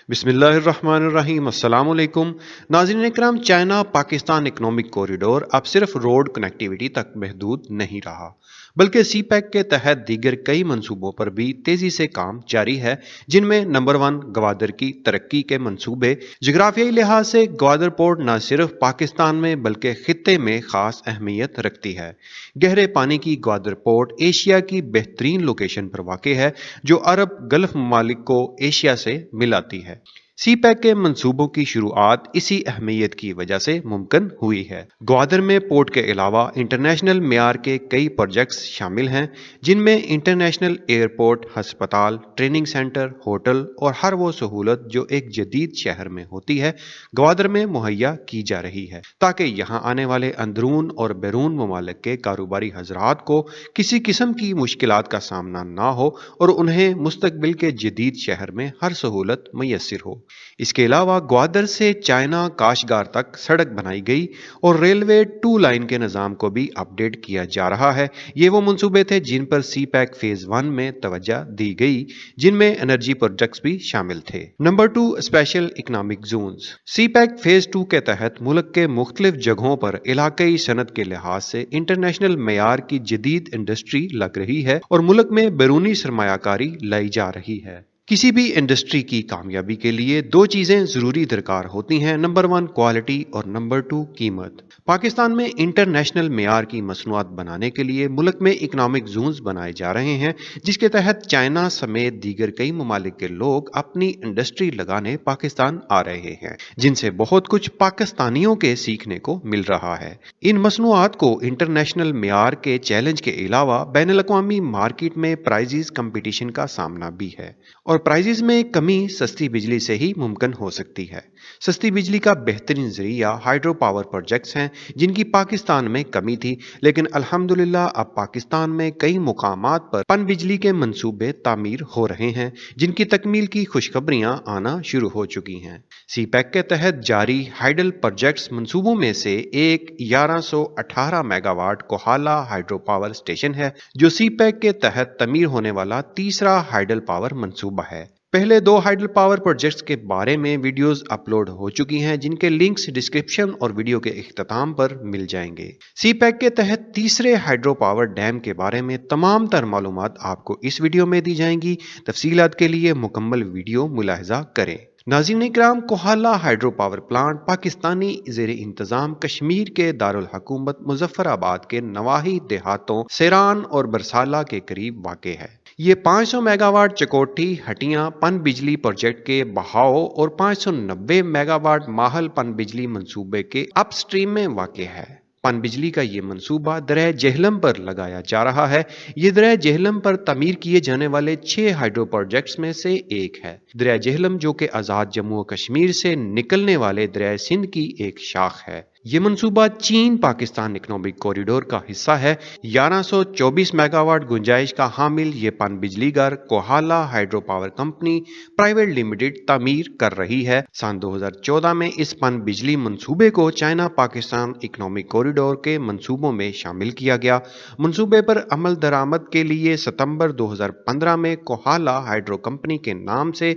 बिस्मिल्लाहिर्रहमानिर्रहीम। अस्सलाम वालेकुम। नाज़रीन इकराम, चाइना पाकिस्तान इकोनॉमिक कॉरिडोर अब सिर्फ रोड कनेक्टिविटी तक महदूद नहीं रहा, बल्कि सी पैक के तहत दीगर कई मंसूबों पर भी तेजी से काम जारी है, जिनमें नंबर 1 गवादर की तरक्की के मंसूबे। जोग्राफियाई लिहाज से गवादर पोर्ट न सिर्फ पाकिस्तान में बल्कि खित्ते में खास अहमियत रखती है। गहरे पानी की गवादर पोर्ट एशिया की बेहतरीन लोकेशन पर वाक़ है, जो अरब गल्फ ममालिक को एशिया से मिलाती है। सी पैक के मंसूबों की शुरुआत इसी अहमियत की वजह से मुमकिन हुई है। ग्वादर में पोर्ट के अलावा इंटरनेशनल मेयार के कई प्रोजेक्ट्स शामिल हैं, जिनमें इंटरनेशनल एयरपोर्ट, अस्पताल, ट्रेनिंग सेंटर, होटल और हर वो सहूलत जो एक जदीद शहर में होती है, ग्वादर में मुहैया की जा रही है, ताकि यहाँ आने वाले अंदरून और बैरून ममालिक के कारोबारी हजरात को किसी किस्म की मुश्किलात का सामना ना हो और उन्हें मुस्तकबिल के जदीद शहर में हर सहूलत मैसर हो। इसके अलावा ग्वादर से चाइना काशगार तक सड़क बनाई गई और रेलवे 2 लाइन के निज़ाम को भी अपडेट किया जा रहा है। ये वो मंसूबे थे जिन पर सी पैक फेज 1 में तवज्जो दी गई, जिनमें एनर्जी प्रोजेक्ट्स भी शामिल थे। Number 2, special economic zones. CPEC phase 2 के तहत मुल्क के मुख्तलिफ जगहों पर इलाकाई सनत के लिहाज से इंटरनेशनल मेयार की जदीद इंडस्ट्री लग रही है और मुल्क में बैरूनी सरमायाकारी लाई जा रही है। किसी भी इंडस्ट्री की कामयाबी के लिए 2 चीजें जरूरी दरकार होती हैं। नंबर 1 क्वालिटी और नंबर 2 कीमत। पाकिस्तान में इंटरनेशनल मेयार की मसनूआत बनाने के लिए मुल्क में इकनॉमिक जोन्स बनाए जा रहे हैं, जिसके तहत चाइना समेत दीगर कई ममालिक के लोग अपनी इंडस्ट्री लगाने पाकिस्तान आ रहे हैं, जिनसे बहुत कुछ पाकिस्तानियों के सीखने को मिल रहा है। इन मसनूआत को इंटरनेशनल मेयार के चैलेंज के अलावा बैनुल अक़वामी मार्केट में प्राइजेस कंपटीशन का सामना भी है, और प्राइजेस में कमी सस्ती बिजली से ही मुमकिन हो सकती है। सस्ती बिजली का बेहतरीन जरिया हाइड्रो पावर प्रोजेक्ट्स हैं, जिनकी पाकिस्तान में कमी थी, लेकिन अल्हम्दुलिल्लाह अब पाकिस्तान में कई मुकामात पर पन बिजली के मंसूबे तामीर हो रहे हैं, जिनकी तकमील की खुशखबरियां आना शुरू हो चुकी हैं। सी पैक के तहत जारी हाइडल प्रोजेक्ट्स मंसूबों में से एक 1118 megawatt Kohala hydro power station है, जो सी पैक के तहत तमीर होने वाला तीसरा हाइडल पावर मंसूबा है। पहले 2 हाइडल पावर प्रोजेक्ट्स के बारे में वीडियोस अपलोड हो चुकी हैं, जिनके लिंक्स डिस्क्रिप्शन और वीडियो के इख्तिताम पर मिल जाएंगे। सी पैक के तहत तीसरे हाइड्रो पावर डैम के बारे में तमाम तर मालूमात आपको इस वीडियो में दी जाएंगी। तफसीलात के लिए मुकम्मल वीडियो मुलाहिजा करें। नाज़रीन इकराम, Kohala hydro power plant Pakistani ज़ेर इंतज़ाम कश्मीर के दारुल हुकूमत मुजफ्फराबाद के नवाही देहातों सेरान और बरसाला के करीब वाक़े है। ये 500 मेगावाट चकोठी हटियां पन बिजली प्रोजेक्ट के बहाव और 590 मेगावाट माहल पन बिजली मंसूबे के अपस्ट्रीम में वाक़ है। पन बिजली का ये मंसूबा दरिया जेहलम पर लगाया जा रहा है। ये दरिया जेहलम पर तमीर किए जाने वाले 6 हाइड्रो प्रोजेक्ट्स में से एक है। दरिया जेहलम, जो कि आज़ाद जम्मू और कश्मीर से निकलने वाले दरिया सिंध की एक शाख है। ये मंसूबा चीन पाकिस्तान इकोनॉमिक कॉरिडोर का हिस्सा है। 1124 मेगावाट गुंजाइश का हामिल ये पन बिजली घर Kohala hydro power company private limited तामीर कर रही है। सन 2014 में इस पन बिजली मंसूबे को चाइना पाकिस्तान इकोनॉमिक कॉरिडोर के मंसूबों में शामिल किया गया। मंसूबे पर अमल दरामद के लिए सितंबर 2015 में कोहाला हाइड्रो कंपनी के नाम से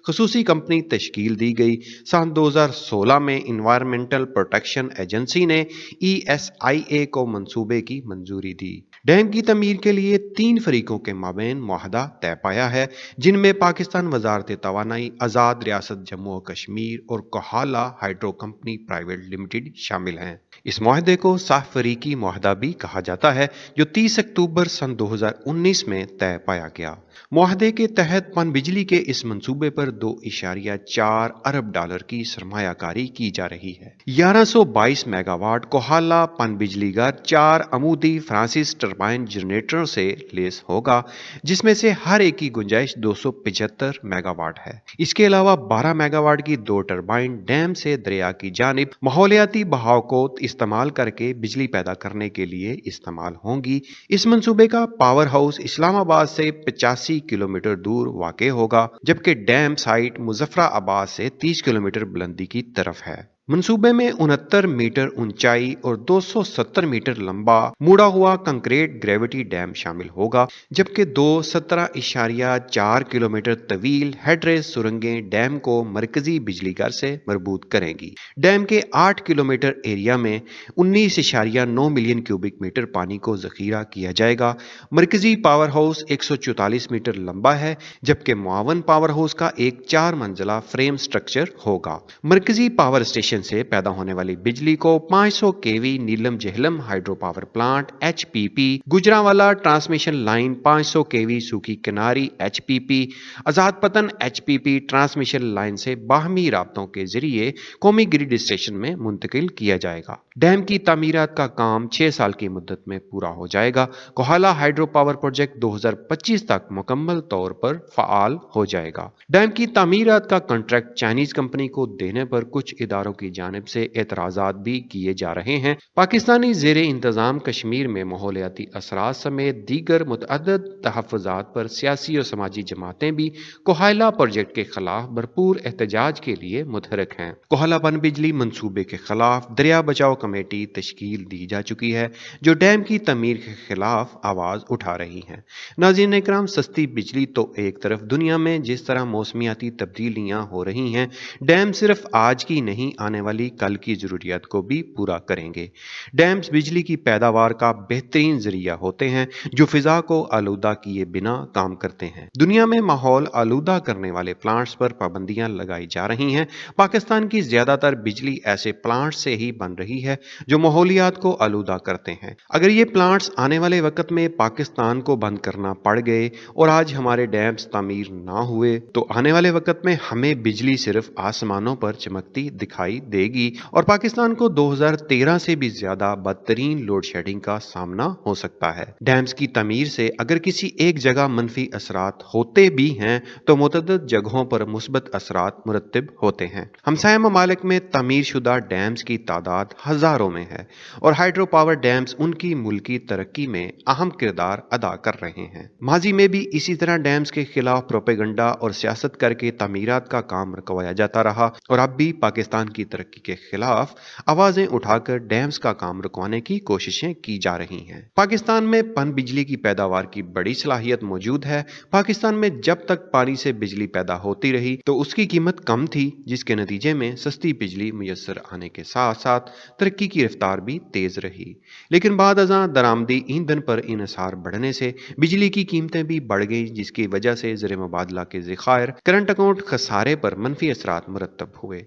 खसूसी कंपनी तश्कील दी गई। सन 2016 में इन्वायरमेंटल प्रोटेक्शन एजेंसी ने ESIA को मंसूबे की मंजूरी दी। डैम की तमीर के लिए 3 फरीकों के माबैन मुआहदा तय पाया है, जिनमें पाकिस्तान वजारत तवानाई, आज़ाद रियासत जम्मू और कश्मीर और Kohala hydro company private limited शामिल हैं। इस मुआहदे को साफ फरीकी मुआहदा भी कहा जाता है, जो 30 अक्टूबर सन 2019 में तय पाया गया। मुआहदे के तहत पन बिजली के इस मंसूबे पर 2.4 अरब डॉलर की सरमायाकारी की जा रही है। 1122 मेगावाट कोहाला पन बिजली घर 4 अमूदी फ्रांसिस टरबाइन जनरेटरों से लेस होगा, जिसमें से हर एक की गुंजाइश 275 मेगावाट है। इसके अलावा 12 मेगावाट की 2 टरबाइन डैम से दरिया की जानिब माहौलियाती बहाव को इस्तेमाल करके बिजली पैदा करने के लिए इस्तेमाल होंगी। इस मंसूबे का पावर हाउस इस्लामाबाद से 85 किलोमीटर दूर वाक़ होगा, जबकि डैम साइट मुजफ्फराबाद से 30 किलोमीटर बुलंदी की तरफ है। मंसूबे में 69 मीटर ऊंचाई और 270 मीटर लंबा मुड़ा हुआ कंक्रीट ग्रेविटी डैम शामिल होगा, जबकि दो 17.4 किलोमीटर तवील हेडरेस सुरंगें डैम को मरकजी बिजली घर से मरबूत करेंगी। डैम के 8 किलोमीटर एरिया में 19.9 मिलियन क्यूबिक मीटर पानी को जखीरा किया जाएगा। मरकजी पावर हाउस 144 मीटर लंबा है, जबकि मुआवन पावर हाउस का एक 4 मंजिला फ्रेम स्ट्रक्चर होगा। मरकजी पावर स्टेशन से पैदा होने वाली बिजली को 500 KV Neelum Jhelum hydro power plant HPP, Gujranwala transmission line 500 KV Suki Kinari HPP, आजाद पतन एचपीपी ट्रांसमिशन लाइन से बाहमी राब्तों के जरिए कौमी ग्रिड स्टेशन में मुंतकिल किया जाएगा। डैम की तामीरात का काम 6 साल की मुद्दत में पूरा हो जाएगा। कोहाला हाइड्रो पावर प्रोजेक्ट 2025 तक मुकम्मल तौर पर फाल हो जाएगा। डैम की तामीरात का कॉन्ट्रैक्ट चाइनीज कंपनी को देने पर कुछ इदारों की जानिब से एतराजात भी किए जा रहे हैं। पाकिस्तानी ज़ेरे इंतजाम कश्मीर में माहौलियाती असरात समेत दीगर मुतअद्दिद तहफ़्फ़ुज़ात पर सियासी और समाजी जमातें भी कोहाइला प्रोजेक्ट के खिलाफ भरपूर एहतजाज के लिए मुतहरक हैं। कोहाला पन बिजली मंसूबे के खिलाफ दरिया बचाओ कमेटी तश्कील दी जा चुकी है, जो डैम की तमीर के खिलाफ आवाज़ उठा रही है। नाज़रीन इकराम, सस्ती बिजली तो एक तरफ, दुनिया में जिस तरह मौसमियाती तब्दीलियाँ हो रही हैं, डैम सिर्फ आज की नहीं आने वाली कल की ज़रूरियात को भी पूरा करेंगे। डैम्स बिजली की पैदावार का बेहतरीन जरिया होते हैं जो फिजा को आलूदा किए बिना काम करते हैं। दुनिया में माहौल आलूदा करने वाले प्लांट्स पर पाबंदियां लगाई जा रही हैं। पाकिस्तान की ज्यादातर बिजली ऐसे प्लांट्स से ही बन रही है जो माहौलियात को आलूदा करते हैं। अगर ये प्लांट्स आने वाले वक्त में पाकिस्तान को बंद करना पड़ गए और आज हमारे डैम्स तामीर ना हुए, तो आने वाले वक्त में हमें बिजली सिर्फ आसमानों पर चमकती दिखाई देगी और पाकिस्तान को 2013 से भी ज्यादा बदतरीन लोड शेडिंग का सामना हो सकता है। डैम्स की तमीर से अगर किसी एक जगह मनफी असरात होते भी हैं तो मुतअद्दिद जगहों पर मुस्बत असरात मुरतब होते हैं। हमसाया ममालिक में तमीर शुदा डैम्स की तादाद हजारों में है और हाइड्रो पावर डैम्स उनकी मुल्की तरक्की में अहम किरदार अदा कर रहे हैं। माजी में भी इसी तरह डैम्स के खिलाफ प्रोपेगंडा और सियासत करके तमीरात का काम रुकवाया जाता रहा और अब भी पाकिस्तान की तरक्की के खिलाफ आवाजें उठाकर डैम्स का काम रुकवाने की कोशिशें की जा रही हैं। पाकिस्तान में पन बिजली की पैदावार की बड़ी सलाहियत मौजूद है। पाकिस्तान में जब तक पानी से बिजली पैदा होती रही तो उसकी कीमत कम थी, जिसके नतीजे में सस्ती बिजली मुयस्सर आने के साथ साथ तरक्की की रफ्तार भी तेज रही। लेकिन बाद अज़ां दरामदी ईंधन पर इन्हिसार बढ़ने से बिजली की कीमतें भी बढ़ गई, जिसकी वजह से ज़र मुबादला के ज़खायर करंट अकाउंट खसारे पर मनफी असरात मुरतब हुए।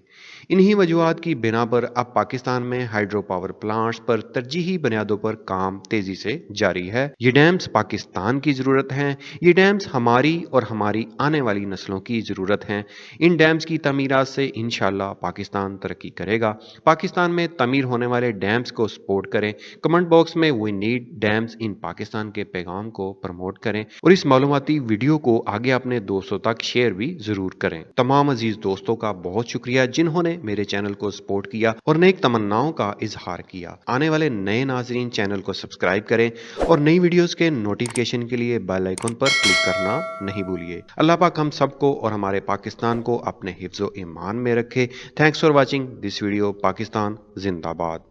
इन्हीं वजूहात की बिना पर अब पाकिस्तान में हाइड्रो पावर प्लांट्स पर तरजीही बुनियादों पर काम तेजी से जारी है। ये डैम्स पाकिस्तान की जरूरत हैं। ये डैम्स हमारी और हमारी आने वाली नस्लों की जरूरत हैं। इन डैम्स की तमीरात से इंशाल्लाह पाकिस्तान तरक्की करेगा। पाकिस्तान में तमीर होने वाले डैम्स को सपोर्ट करें। कमेंट बॉक्स में वी नीड डैम्स इन पाकिस्तान के पैगाम को प्रमोट करें और इस मालूमाती वीडियो को आगे अपने दोस्तों तक शेयर भी जरूर करें। तमाम अजीज दोस्तों का बहुत शुक्रिया जिन्होंने मेरे चैनल को सपोर्ट किया और नेक तमन्नाओं का इजहार किया। आने वाले नए नाजरीन चैनल को सब्सक्राइब करें और नई वीडियोस के नोटिफिकेशन के लिए बेल आइकन पर क्लिक करना नहीं भूलिए। अल्लाह पाक हम सबको और हमारे पाकिस्तान को अपने हिफ्ज़ो ईमान में रखे। Thanks for watching this video. Pakistan जिंदाबाद।